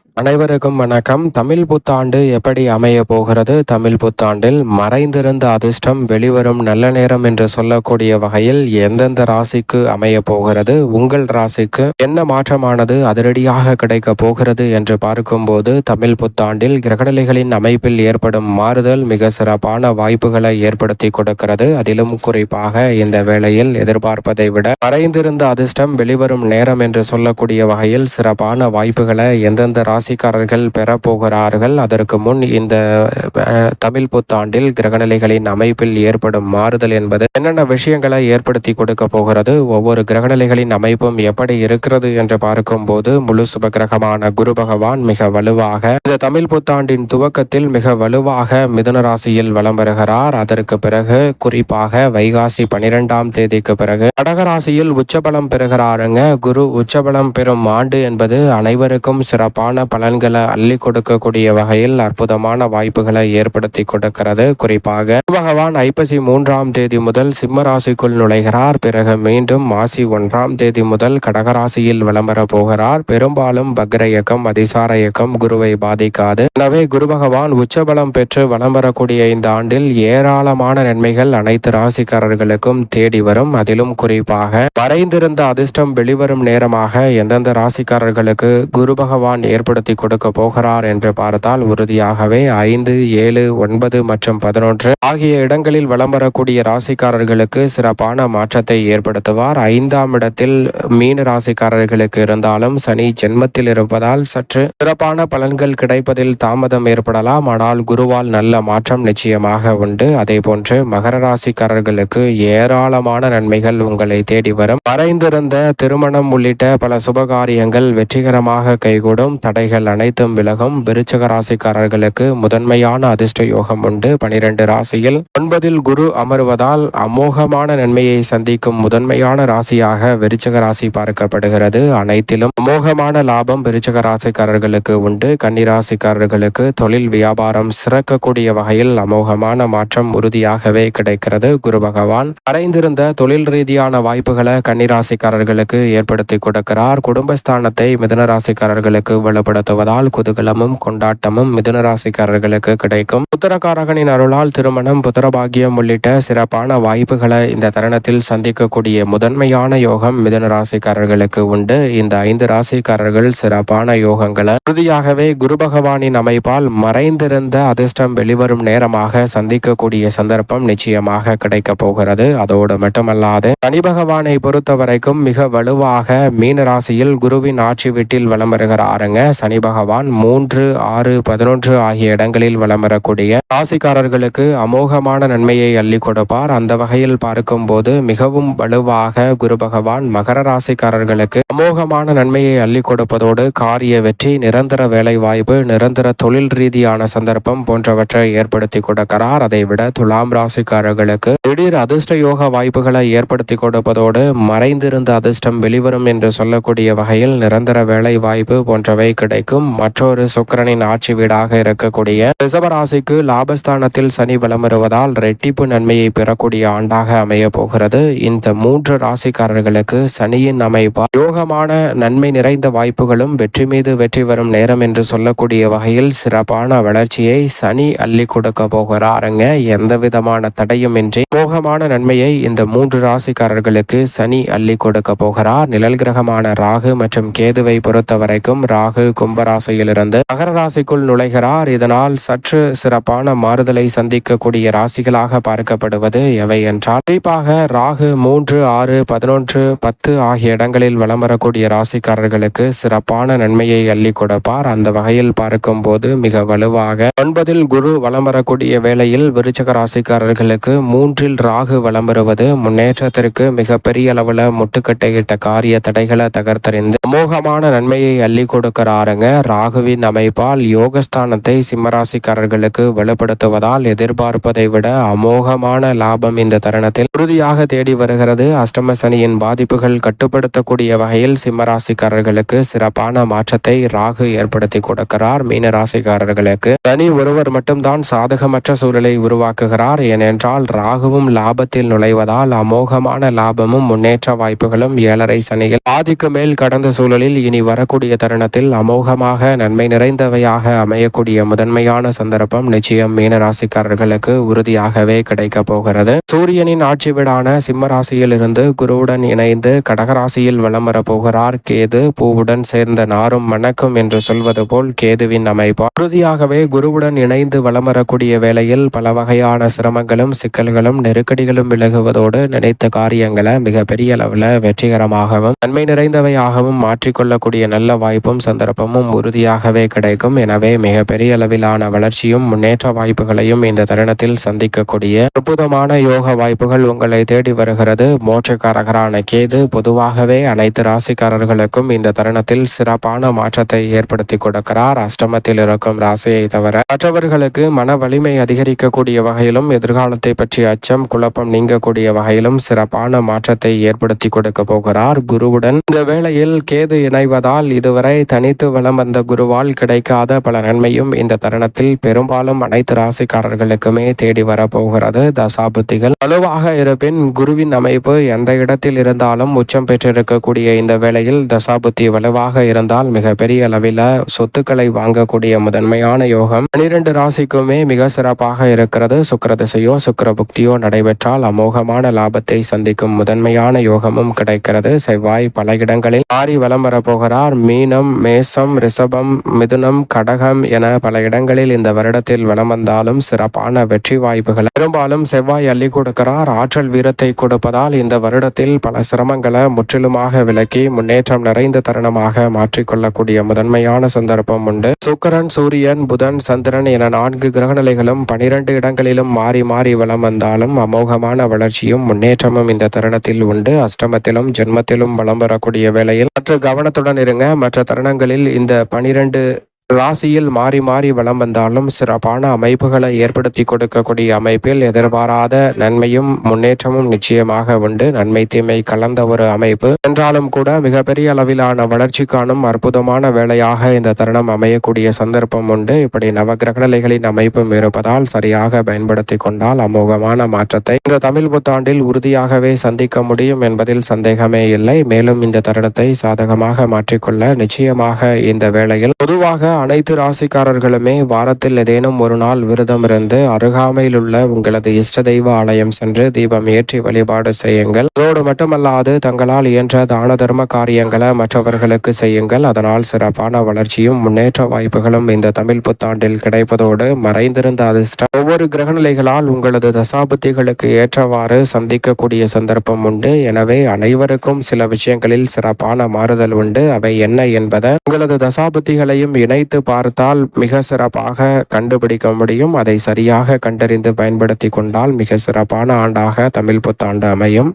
அனைவருக்கும் வணக்கம். தமிழ் புத்தாண்டு எப்படி அமைய போகிறது? தமிழ் புத்தாண்டில் மறைந்திருந்த அதிர்ஷ்டம் வெளிவரும் நல்ல நேரம் என்று சொல்லக்கூடிய வகையில் எந்தெந்த ராசிக்கு அமைய போகிறது, உங்கள் ராசிக்கு என்ன மாற்றமானது அதிரடியாக கிடைக்க போகிறது என்று பார்க்கும்போது, தமிழ் புத்தாண்டில் கிரகநிலைகளின் அமைப்பில் ஏற்படும் மாறுதல் மிக சிறப்பான வாய்ப்புகளை ஏற்படுத்தி கொடுக்கிறது. அதிலும் குறிப்பாக இந்த வேளையில் எதிர்பார்ப்பதை விட மறைந்திருந்த அதிர்ஷ்டம் வெளிவரும் நேரம் என்று சொல்லக்கூடிய வகையில் சிறப்பான வாய்ப்புகளை எந்தெந்த ராசிக்காரர்கள் பெறப்போகிறார்கள். அதற்கு முன் இந்த தமிழ் புத்தாண்டில் கிரகநிலைகளின் அமைப்பில் ஏற்படும் மாறுதல் என்பது என்னென்ன விஷயங்களை ஏற்படுத்தி கொடுக்க போகிறது, ஒவ்வொரு கிரகநிலைகளின் அமைப்பும் எப்படி இருக்கிறது என்று பார்க்கும்போது, முழு சுப கிரகமான குரு பகவான் மிக வலுவாக இந்த தமிழ் புத்தாண்டின் துவக்கத்தில் மிக வலுவாக மிதுன ராசியில் வலம் வருகிறார். அதற்கு பிறகு குறிப்பாக வைகாசி 12ஆம் தேதிக்கு பிறகு கடகராசியில் உச்சபலம் பெறுகிறாருங்க. குரு உச்சபலம் பெறும் ஆண்டு என்பது அனைவருக்கும் சிறப்பான பலன்களை அள்ளி கொடுக்கக்கூடிய வகையில் அற்புதமான வாய்ப்புகளை ஏற்படுத்தி கொடுக்கிறது. குறிப்பாக பகவான் ஐப்பசி 3ஆம் தேதி முதல் சிம்ம ராசிக்குள் நுழைகிறார். பிறகு மீண்டும் மாசி 1ஆம் தேதி முதல் கடகராசியில் விளம்பர போகிறார். பெரும்பாலும் பக்ர இயக்கம், அதிசார இயக்கம் குருவை பாதிக்காது. எனவே குரு பகவான் உச்சபலம் பெற்று வலம் வரக்கூடிய இந்த ஆண்டில் ஏராளமான நன்மைகள் அனைத்து ராசிக்காரர்களுக்கும் தேடி வரும். அதிலும் குறிப்பாக மறைந்திருந்த அதிர்ஷ்டம் வெளிவரும் நேரமாக எந்தெந்த ராசிக்காரர்களுக்கு குரு பகவான் ஏற்படுத்தி கொடுக்க போகிறார் என்று பார்த்தால், உறுதியாகவே 5, 7, 9 மற்றும் 11 ஆகிய இடங்களில் வலம் வரக்கூடிய ராசிக்காரர்களுக்கு சிறப்பான மாற்றத்தை ஏற்படுத்துவார். 5ஆம் இடத்தில் மீன ராசிக்காரர்களுக்கு இருந்தாலும் சனி ஜென்மத்தில் இருப்பதால் சற்று சிறப்பான பலன்கள் கிடைப்பதில் தாமதம் ஏற்படலாம். ஆனால் குருவால் நல்ல மாற்றம் நிச்சயமாக உண்டு. அதே போன்று மகர ராசிக்காரர்களுக்கு ஏராளமான நன்மைகள் உங்களை தேடி வரும். மறைந்திருந்த திருமணம் உள்ளிட்ட பல சுபகாரியங்கள் வெற்றிகரமாக கைகூடும். தடைகள் அனைத்தும் விலகும். விருச்சிக ராசிக்காரர்களுக்கு முதன்மையான அதிர்ஷ்ட யோகம் உண்டு. 12 ராசியில் 9இல் குரு அமர்வதால் அமோகமான நன்மையை சந்திக்கும் முதன்மையான ராசியாக விருச்சிக ராசி பார்க்கப்படுகிறது. அனைத்திலும் அமோகமான லாபம் விருச்சிக ராசிக்காரர்களுக்கு உண்டு. கன்னிராசிக்காரர்களுக்கு தொழில் வியாபாரம் சிறக்கக்கூடிய வகையில் அமோகமான மாற்றம் உறுதியாகவே கிடைக்கிறது. குரு பகவான் மறைந்திருந்த தொழில் ரீதியான வாய்ப்புகளை கன்னிராசிக்காரர்களுக்கு ஏற்படுத்தி கொடுக்கிறார். குடும்பஸ்தானத்தை மிதுன ராசிக்காரர்களுக்கு வலுப்படுத்துவதால் குதூகலமும் கொண்டாட்டமும் மிதுன ராசிக்காரர்களுக்கு கிடைக்கும். உத்தரகாரகனின் அருளால் திருமணம், புத்திரபாகியம் உள்ளிட்ட சிறப்பான வாய்ப்புகளை இந்த தருணத்தில் சந்திக்கக்கூடிய முதன்மையான யோகம் மிதுன ராசிக்காரர்களுக்கு உண்டு. இந்த 5 ராசிக்காரர்கள் சிறப்பான யோகங்களை உறுதியாகவே குரு பகவானின் அமைப்பால் மறைந்திருந்த அதிர்ஷ்டம் வெளிவரும் நேரமாக சந்திக்கக்கூடிய சந்தர்ப்பம் நிச்சயமாக கிடைக்க போகிறது. அதோடு மட்டுமல்லாது சனி பகவானை பொறுத்த வரைக்கும் மிக வலுவாக மீன ராசியில் குருவின் ஆட்சி வீட்டில் வலம் வருகிறாருங்க. சனி பகவான் 3, 6, 11 ஆகிய இடங்களில் வலம் வரக்கூடிய ராசிக்காரர்களுக்கு அமோகமான நன்மையை அள்ளி கொடுப்பார். அந்த வகையில் பார்க்கும்போது மிகவும் வலுவாக குரு பகவான் மகர ராசிக்காரர்களுக்கு அமோகமான நன்மையை அள்ளி கொடுப்பதோடு காரிய வெற்றி, நிரந்தர வேலை வாய்ப்பு, நிரந்தர தொழில் ரீதியான சந்தர்ப்பம் போன்றவற்றை ஏற்படுத்தி கொடுக்கிறார். அதைவிட துலாம் ராசிக்காரர்களுக்கு திடீர் அதிர்ஷ்ட யோக வாய்ப்புகளை ஏற்படுத்தி கொடுப்பதோடு மறைந்திருந்த அதிர்ஷ்டம் வெளிவரும் என்று சொல்லக்கூடிய வகையில் நிரந்தர வேலை வாய்ப்பு போன்றவை கிடைக்கும். மற்றொரு சுக்கிரனின் ஆட்சி வீடாக இருக்கக்கூடிய ரிஷபராசிக்கு லாபஸ்தானத்தில் சனி வலம் வருவதால் ரெட்டிப்பு நன்மையை பெறக்கூடிய ஆண்டாக அமைய போகிறது. இந்த 3 ராசிக்காரர்களுக்கு சனியின் அமைப்பால் யோகமான நன்மை நிறைந்த வாய்ப்புகளும் வெற்றி மீது வெற்றி வரும் நேரம் என்று சொல்லக்கூடிய வகையில் சிறப்பான வளர்ச்சியை சனி அள்ளி கொடுக்க போகிறாருங்க. எந்த விதமான தடையும் இன்றி மோகமான நன்மையை இந்த 3 ராசிக்காரர்களுக்கு சனி அள்ளி கொடுக்க போகிறார். நிழல் கிரகமான ராகு மற்றும் கேதுவை பொறுத்த வரைக்கும் ராகு கும்பராசியிலிருந்து மகர ராசிக்குள் நுழைகிறார். இதனால் சற்று சிறப்பான மாறுதலை சந்திக்கக்கூடிய ராசிகளாக பார்க்கப்படுவது எவை என்றால், குறிப்பாக ராகு 3, 6, 11, 10 ஆகிய இடங்களில் வலம் வரக்கூடிய ராசிக்காரர்களுக்கு சிறப்பான நன்மையை அள்ளி கொடுப்பார். அந்த வகையில் பார்க்கும்போது மிக வலுவாக 9இல் குரு வலம் வரக்கூடிய வேளையில் விருச்சிக ராசிக்காரர்களுக்கு 3இல் ராகு வலம் வருவது முன்னேற்றத்திற்கு மிக பெரிய அளவுல முட்டுக்கட்டையிட்ட காரிய தடைகளை தகர்த்தறிந்து அமோகமான நன்மையை அள்ளி கொடுக்கிறாருங்க. ராகுவின் அமைப்பால் யோகஸ்தானத்தை சிம்மராசிக்காரர்களுக்கு வலுப்படுத்துவதால் எதிர்பார்ப்பதை விட அமோகமான லாபம் இந்த தருணத்தில் உறுதியாக தேடி வருகிறது. அஷ்டம சனியின் பாதிப்புகள் கட்டுப்படுத்தக்கூடிய வகையில் சிம்மராசிக்காரர்களுக்கு சிறப்பான மாற்றத்தை ராகு ஏற்படுத்தி கொடுக்கிறார். மீனராசிக்காரர்களுக்கு சனி ஒருவர் மட்டும்தான் சாதகமற்ற சூழலை உருவாக்குகிறார். ஏனென்றால் ராகுவும் லாபத்தில் நுழைவதால் அமோகமான லாபமும் முன்னேற்ற வாய்ப்புகளும் 7.5 சனியில் பாதிக்கு மேல் கடந்து சூழலில் இனி வரக்கூடிய தருணத்தில் அமோகமாக நன்மை நிறைந்தவையாக அமையக்கூடிய முதன்மையான சந்தர்ப்பம் நிச்சயம் மீனராசிக்காரர்களுக்கு உறுதியாகவே கிடைக்க போகிறது. சூரியனின் ஆட்சி வீடான சிம்ம ராசியில் இருந்து குருவுடன் இணைந்து கடகராசியில் வலம் வர போகிறார் கேது. பூவுடன் சேர்ந்த நாரும் மணக்கும் என்று சொல்வது போல் கேதுவின் அமைப்பு உறுதியாகவே குருவுடன் இணைந்து வலம் வரக்கூடிய வேளையில் பல வகையான சிரமங்களும் சிக்கல்களும் நெருக்கடிகளும் விலகுவதோடு நினைத்த காரியங்களை மிக பெரிய அளவில் வெற்றிகரமாகவும் நன்மை நிறைந்தவையாகவும் மாற்றிக்கொள்ளக்கூடிய நல்ல வாய்ப்பும் சந்தர்ப்பமும் உறுதியாகவே கிடைக்கும். எனவே மிக பெரிய அளவிலான வளர்ச்சியும் முன்னேற்ற வாய்ப்புகளையும் இந்த தருணத்தில் சந்திக்கக்கூடிய அற்புதமான யோக வாய்ப்புகள் உங்களை தேடி வருகிறது. மோட்சக்காரகரான கேது பொதுவாகவே அனைத்து ராசிக்காரர்களுக்கும் இந்த தருணத்தில் சிறப்பான மாற்றத்தை ஏற்படுத்தி கொடுக்கிறார். அஷ்டமத்தில் இருக்கும் ராசியை தவிர மற்றவர்களுக்கு மன வலிமை அதிகரிக்கக்கூடிய வகையிலும் எதிர்காலத்தை பற்றிய அச்சம் குழப்பம் நீங்கக்கூடிய வகையிலும் சிறப்பான மாற்றத்தை ஏற்படுத்தி கொடுக்க போகிறார். குருவுடன் இந்த வேளையில் கேது இணைவதால் இதுவரை தனித்து வலம் வந்த குருவால் கிடைக்காத பல நன்மையும் இந்த தருணத்தில் பெரும்பாலும் அனைத்து ராசிக்காரர்களுக்குமே தேடி வரப்போகிறது. தசாபுத்திகள் வலுவாக இருப்பின் குருவின் அமைப்பு எந்த இடத்தில் இருந்தாலும் உச்சம் பெற்றிருக்கக்கூடிய இந்த வேளையில் தசாபுத்தி வலுவாக இருந்தால் மிக பெரிய அளவில் சொத்துக்களை வாங்கக்கூடிய முதன்மையான யோகம் 12 ராசிக்குமே மிக சிறப்பாக இருக்கிறது. சுக்கிர திசையோ சுக்கிர புக்தியோ நடைபெற்றால் அமோகமான லாபத்தை சந்திக்கும் முதன்மையான யோகமும் கிடைக்கிறது. செவ்வாய் பல இடங்களில் மாறி வலம் வரப்போகிறார். மீனம், மேசம், ரிஷபம், மிதுனம், கடகம் என பல இடங்களில் இந்த வருடத்தில் வலம் வந்தாலும் சிறப்பான வெற்றி வாய்ப்புகளை பெரும்பாலும் செவ்வாய் அள்ளி கொடுக்கிறார். ஆற்றல் வீரத்தை கொடுப்பதால் இந்த வருடத்தில் பல சிரமங்களை முற்றிலுமாக விலக்கி முன்னேற்றம் நிறைந்த தருணமாக மாற்றிக்கொள்ளக்கூடிய முதன்மையான சந்தர்ப்பம் உண்டு. சுக்கிரன், சூரியன், புதன், சந்திரன் என 4 கிரகநிலைகளும் 12 இடங்களிலும் மாறி மாறி வலம் வந்தாலும் அமோகமான வளர்ச்சியும் முன்னேற்றமும் இந்த தருணத்தில் உண்டு. அஷ்டமத்திலும் ஜென்மத்திலும் வலம் வரக்கூடிய வேளையில் மற்ற கவனத்துடன் இருங்க. மற்ற தருணங்களில் இந்த 12 ராசியில் மாறி மாறி வலம் வந்தாலும் சிறப்பான அமைப்புகளை ஏற்படுத்தி கொடுக்கக்கூடிய அமைப்பில் எதிர்பாராத நன்மையும் முன்னேற்றமும் நிச்சயமாக உண்டு. நன்மை தீமை கலந்த ஒரு அமைப்பு என்றாலும் கூட மிகப்பெரிய அளவிலான வளர்ச்சி காணும் அற்புதமான வேளையாக இந்த தருணம் அமையக்கூடிய சந்தர்ப்பம் உண்டு. இப்படி நவகிரகநிலைகளின் அமைப்பும் இருப்பதால் சரியாக பயன்படுத்தி கொண்டால் அமோகமான மாற்றத்தை இந்த தமிழ் புத்தாண்டில் உறுதியாகவே சந்திக்க முடியும் என்பதில் சந்தேகமே இல்லை. மேலும் இந்த தருணத்தை சாதகமாக மாற்றிக்கொள்ள நிச்சயமாக இந்த வேளையில் பொதுவாக அனைத்து ராசிக்காரர்களுமே வாரத்தில் ஏதேனும் ஒரு நாள் விரதம் இருந்து அருகாமையில் உள்ள உங்களது இஷ்ட தெய்வ ஆலயம் சென்று தீபம் ஏற்றி வழிபாடு செய்யுங்கள். அதோடு மட்டுமல்லாது தங்களால் இயன்ற தான தர்ம காரியங்களை மற்றவர்களுக்கு செய்யுங்கள். அதனால் சிறப்பான வளர்ச்சியும் முன்னேற்ற வாய்ப்புகளும் இந்த தமிழ் புத்தாண்டில் கிடைப்பதோடு மறைந்திருந்த அதிர்ஷ்டம் ஒவ்வொரு கிரகநிலைகளால் உங்களது தசாபுத்திகளுக்கு ஏற்றவாறு சந்திக்கக்கூடிய சந்தர்ப்பம் உண்டு. எனவே அனைவருக்கும் சில விஷயங்களில் சிறப்பான மாறுதல் உண்டு. அவை என்ன என்பதை உங்களது தசாபுத்திகளையும் இணைத்து பார்த்தால் மிக சிறப்பாக கண்டுபிடிக்க முடியும். அதை சரியாக கண்டறிந்து பயன்படுத்தி கொண்டால் மிக சிறப்பான ஆண்டாக தமிழ் புத்தாண்டு அமையும்.